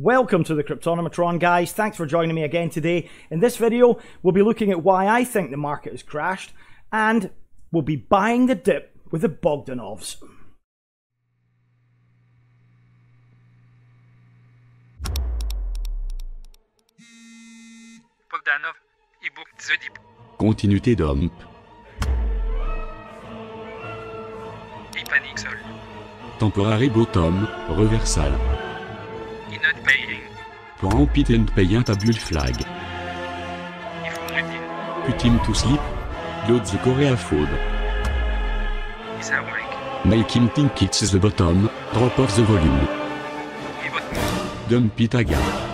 Welcome to the Cryptonomatron, guys. Thanks for joining me again today. In this video, we'll be looking at why I think the market has crashed, and we'll be buying the dip with the Bogdanoffs. Bogdanoff, e-book The Deep. Continuité d'Homp. E-panic sol. Temporary bottom, reversal. E-not paying. Pour Ampit and Payant a bull flag. If routine. Put him to sleep. Load the Korea food. Is awake. Make him think it's the bottom. Drop off the volume. E-bot mode. Dump it again.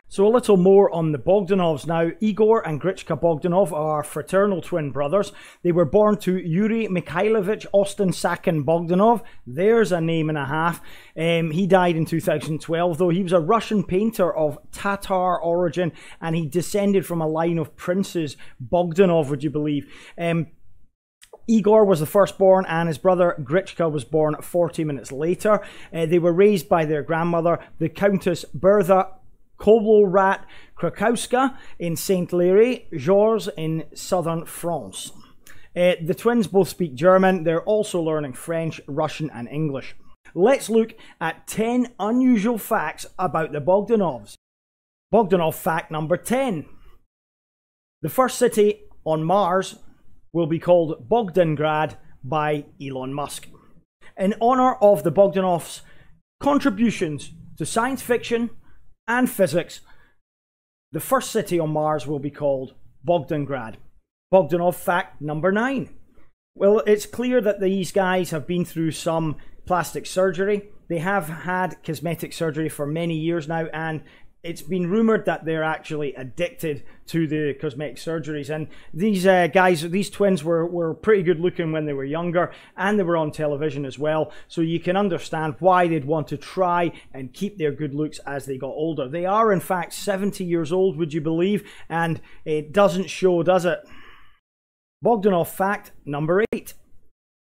So a little more on the Bogdanovs now. Igor and Grichka Bogdanov are fraternal twin brothers. They were born to Yuri Mikhailovich Ostensakin Bogdanov. There's a name and a half. He died in 2012, though. He was a Russian painter of Tatar origin, and he descended from a line of princes Bogdanov, would you believe. Igor was the firstborn, and his brother Grichka was born 40 minutes later. They were raised by their grandmother, the Countess Bertha Kolorat Krakowska in Saint Larry, Georges in southern France. The twins both speak German. They're also learning French, Russian and English. Let's look at 10 unusual facts about the Bogdanovs. Bogdanov fact number 10. The first city on Mars will be called Bogdangrad by Elon Musk. In honor of the Bogdanovs' contributions to science fiction and physics, the first city on Mars will be called Bogdangrad. Bogdanov fact number 9. Well, it's clear that these guys have been through some plastic surgery. They have had cosmetic surgery for many years now, and it's been rumored that they're actually addicted to the cosmetic surgeries. And these guys, these twins were pretty good looking when they were younger, and they were on television as well. So you can understand why they'd want to try and keep their good looks as they got older. They are in fact 70 years old, would you believe? And it doesn't show, does it? Bogdanov fact number 8.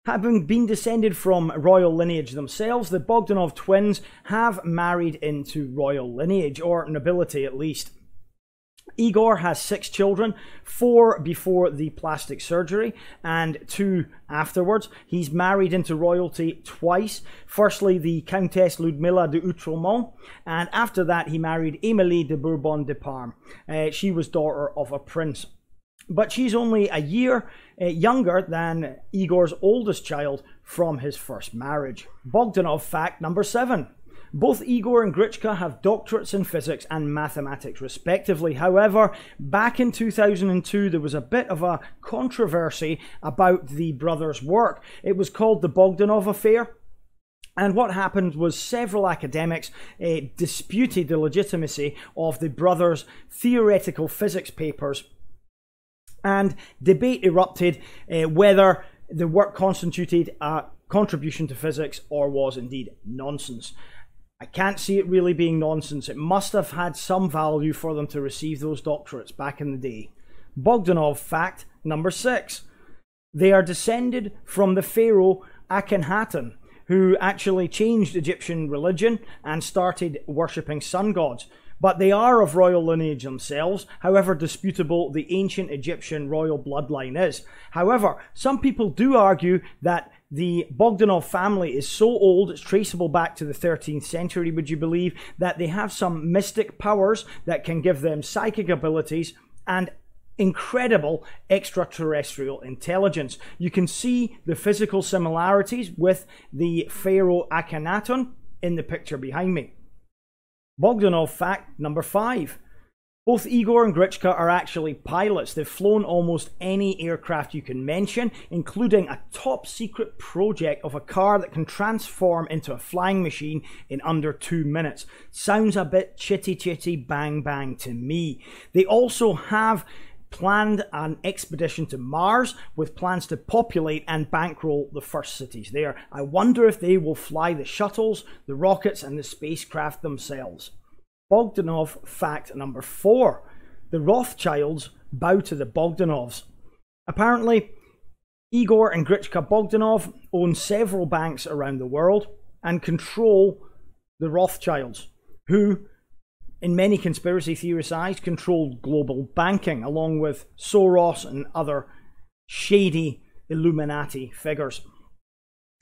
Having been descended from royal lineage themselves, the Bogdanov twins have married into royal lineage, or nobility at least. Igor has 6 children, 4 before the plastic surgery and 2 afterwards. He's married into royalty twice. Firstly, the Countess Ludmilla de Outremont, and after that he married Emilie de Bourbon de Parme. She was daughter of a prince. But she's only a year younger than Igor's oldest child from his first marriage. Bogdanov fact number 7. Both Igor and Grichka have doctorates in physics and mathematics respectively. However, back in 2002 there was a bit of a controversy about the brothers' work. It was called the Bogdanov affair. And what happened was several academics disputed the legitimacy of the brothers' theoretical physics papers, and debate erupted whether the work constituted a contribution to physics or was indeed nonsense. I can't see it really being nonsense. It must have had some value for them to receive those doctorates back in the day. Bogdanov fact number 6. They are descended from the pharaoh Akhenaten, who actually changed Egyptian religion and started worshipping sun gods. But they are of royal lineage themselves, however disputable the ancient Egyptian royal bloodline is. However, some people do argue that the Bogdanov family is so old, it's traceable back to the 13th century, would you believe, that they have some mystic powers that can give them psychic abilities and incredible extraterrestrial intelligence. You can see the physical similarities with the pharaoh Akhenaten in the picture behind me. Bogdanov fact number 5. Both Igor and Grichka are actually pilots. They've flown almost any aircraft you can mention, including a top secret project of a car that can transform into a flying machine in under 2 minutes. Sounds a bit chitty chitty bang bang to me. They also have planned an expedition to Mars with plans to populate and bankroll the first cities there. I wonder if they will fly the shuttles, the rockets and the spacecraft themselves. Bogdanov fact number 4. The Rothschilds bow to the Bogdanovs. Apparently, Igor and Grichka Bogdanov own several banks around the world. and control the Rothschilds, who, in many conspiracy theorists' eyes, controlled global banking, along with Soros and other shady Illuminati figures.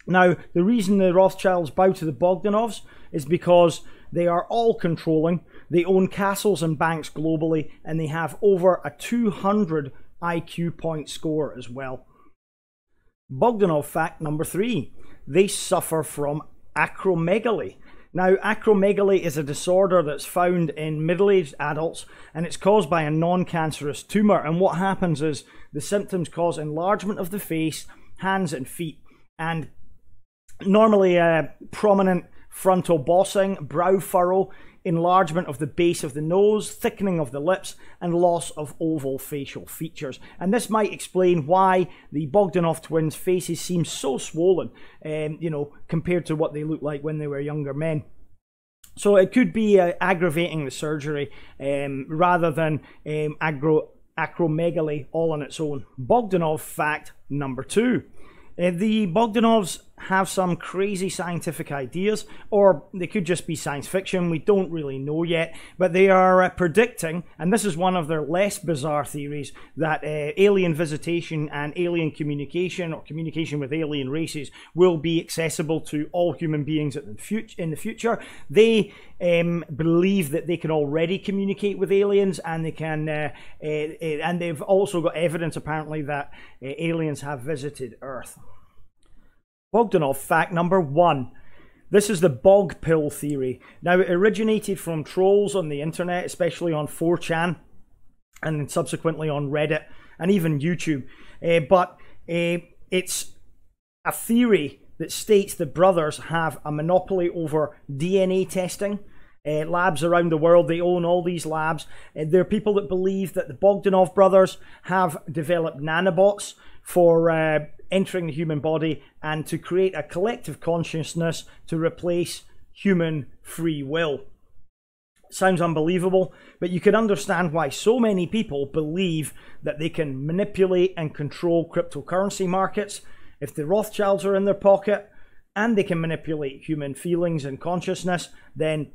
Now, the reason the Rothschilds bow to the Bogdanovs is because they are all controlling, they own castles and banks globally, and they have over a 200 IQ point score as well. Bogdanov fact number 3, they suffer from acromegaly. Now, acromegaly is a disorder that's found in middle-aged adults, and it's caused by a non-cancerous tumour. And what happens is the symptoms cause enlargement of the face, hands and feet, and normally prominent frontal bossing, brow furrow, enlargement of the base of the nose, thickening of the lips, and loss of oval facial features. And this might explain why the Bogdanoff twins' faces seem so swollen, you know, compared to what they looked like when they were younger men. So it could be aggravating the surgery rather than acromegaly all on its own. Bogdanov fact number 2. The Bogdanovs have some crazy scientific ideas, or they could just be science fiction, we don't really know yet, but they are predicting, and this is one of their less bizarre theories, that alien visitation and alien communication, or communication with alien races, will be accessible to all human beings in the future. They believe that they can already communicate with aliens, and they can, and they've also got evidence apparently that aliens have visited Earth. Bogdanov fact number 1. This is the bog pill theory. Now, it originated from trolls on the internet, especially on 4chan, and then subsequently on Reddit, and even YouTube. But it's a theory that states that brothers have a monopoly over DNA testing. Labs around the world, they own all these labs. There are people that believe that the Bogdanov brothers have developed nanobots for entering the human body and to create a collective consciousness to replace human free will. Sounds unbelievable, but you can understand why so many people believe that they can manipulate and control cryptocurrency markets. If the Rothschilds are in their pocket and they can manipulate human feelings and consciousness, then,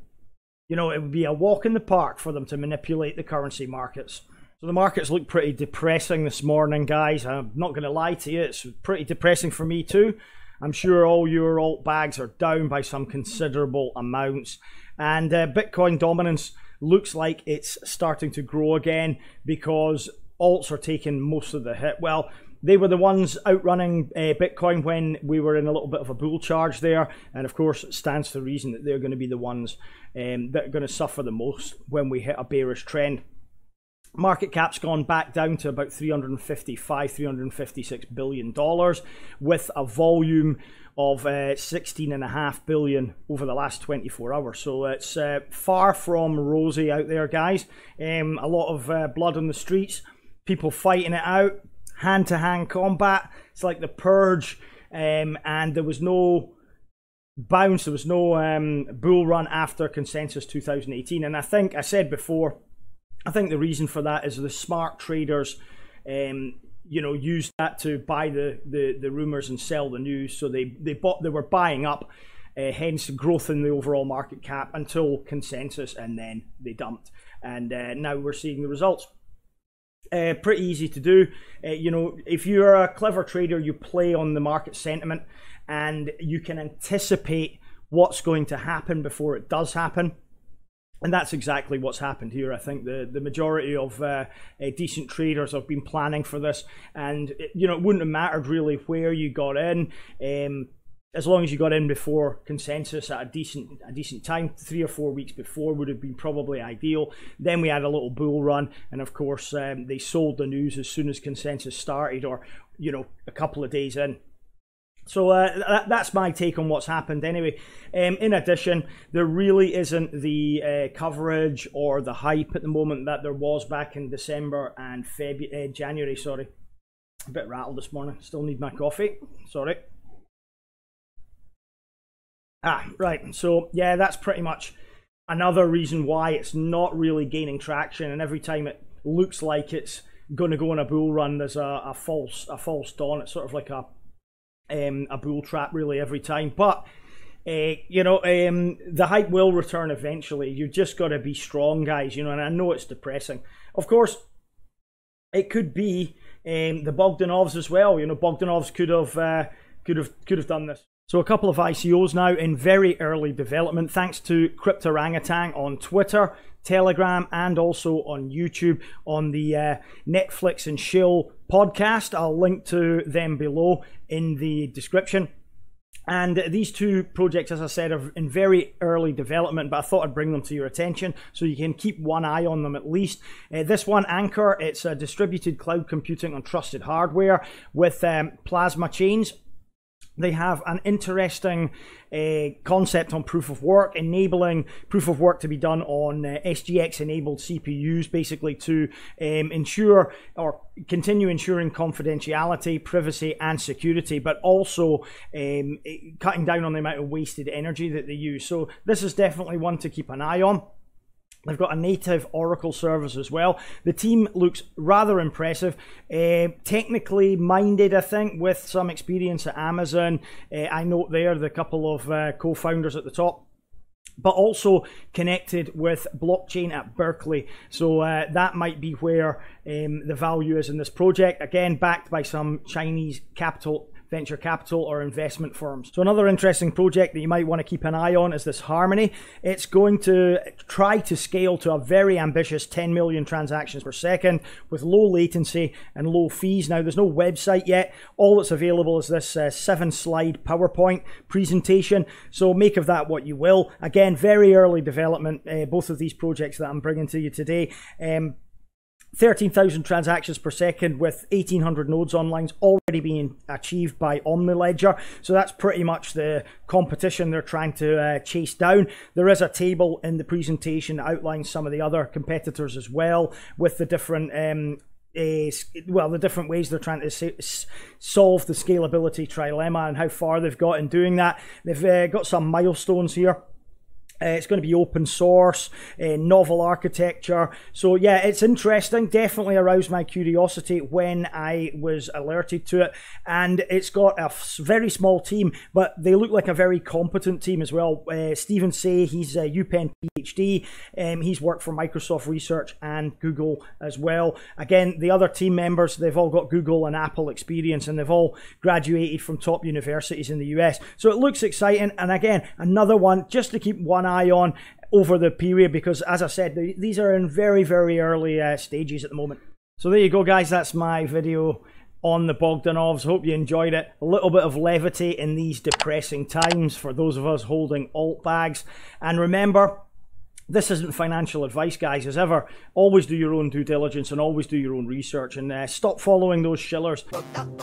you know, it would be a walk in the park for them to manipulate the currency markets. So the markets look pretty depressing this morning, guys. I'm not going to lie to you, it's pretty depressing for me too. I'm sure all your alt bags are down by some considerable amounts. And Bitcoin dominance looks like it's starting to grow again because alts are taking most of the hit. Well, they were the ones outrunning Bitcoin when we were in a little bit of a bull charge there. And of course, it stands to reason that they're going to be the ones that are going to suffer the most when we hit a bearish trend. Market cap's gone back down to about $356 billion with a volume of 16.5 billion over the last 24 hours. So it's far from rosy out there, guys. A lot of blood on the streets, people fighting it out, hand-to-hand combat. It's like the purge, and there was no bounce, there was no bull run after Consensus 2018. And I think I said before, I think the reason for that is the smart traders, you know, used that to buy the rumors and sell the news. So they were buying up, hence growth in the overall market cap until Consensus, and then they dumped. And now we're seeing the results. Pretty easy to do. You know, if you're a clever trader, you play on the market sentiment, and you can anticipate what's going to happen before it does happen. And that's exactly what's happened here. I think the majority of decent traders have been planning for this, and you know, it wouldn't have mattered really where you got in, as long as you got in before Consensus at a decent time. 3 or 4 weeks before would have been probably ideal. Then we had a little bull run, and of course they sold the news as soon as Consensus started, or you know, a couple of days in. So that's my take on what's happened anyway. In addition, there really isn't the coverage or the hype at the moment that there was back in December and January, sorry. A bit rattled this morning, still need my coffee, sorry. Right, so yeah, that's pretty much another reason why it's not really gaining traction, and every time it looks like it's going to go on a bull run, there's a false dawn. It's sort of like a bull trap really every time. But the hype will return eventually. You just got to be strong, guys, and I know it's depressing. Of course, it could be the Bogdanovs as well. Bogdanovs could have done this. So a couple of ICOs now in very early development, thanks to Cryptonomatron on Twitter, Telegram, and also on YouTube on the Netflix and Chill podcast. I'll link to them below in the description. And these two projects, as I said, are in very early development, but I thought I'd bring them to your attention so you can keep one eye on them at least. This one, Ankr, it's a distributed cloud computing on trusted hardware with plasma chains. They have an interesting concept on proof of work, enabling proof of work to be done on SGX-enabled CPUs, basically to ensure or continue ensuring confidentiality, privacy, and security, but also cutting down on the amount of wasted energy that they use. So this is definitely one to keep an eye on. They've got a native Oracle service as well. The team looks rather impressive, technically minded, I think, with some experience at Amazon. I note there the couple of co-founders at the top, but also connected with blockchain at Berkeley. So that might be where the value is in this project. Again, backed by some Chinese venture capital or investment firms. So another interesting project that you might want to keep an eye on is this Harmony. It's going to try to scale to a very ambitious 10 million transactions per second with low latency and low fees. Now, there's no website yet. All that's available is this 7-slide PowerPoint presentation. So make of that what you will. Again, very early development, both of these projects that I'm bringing to you today. 13,000 transactions per second with 1,800 nodes online already being achieved by OmniLedger. So that's pretty much the competition they're trying to chase down. There is a table in the presentation that outlines some of the other competitors as well, with the different the different ways they're trying to solve the scalability trilemma and how far they've got in doing that. They've got some milestones here. It's going to be open source, novel architecture. So yeah, it's interesting. Definitely aroused my curiosity when I was alerted to it. And it's got a very small team, but they look like a very competent team as well. Stephen Say, he's a UPenn PhD. He's worked for Microsoft Research and Google as well. Again, the other team members, they've all got Google and Apple experience, and they've all graduated from top universities in the US. So it looks exciting. And again, another one just to keep one eye on over the period, because as I said, these are in very, very early stages at the moment. So there you go, guys. That's my video on the Bogdanovs. Hope you enjoyed it. A little bit of levity in these depressing times for those of us holding alt bags. And remember, this isn't financial advice, guys, as ever. Always do your own due diligence and always do your own research, and stop following those shillers. Bogdanoff.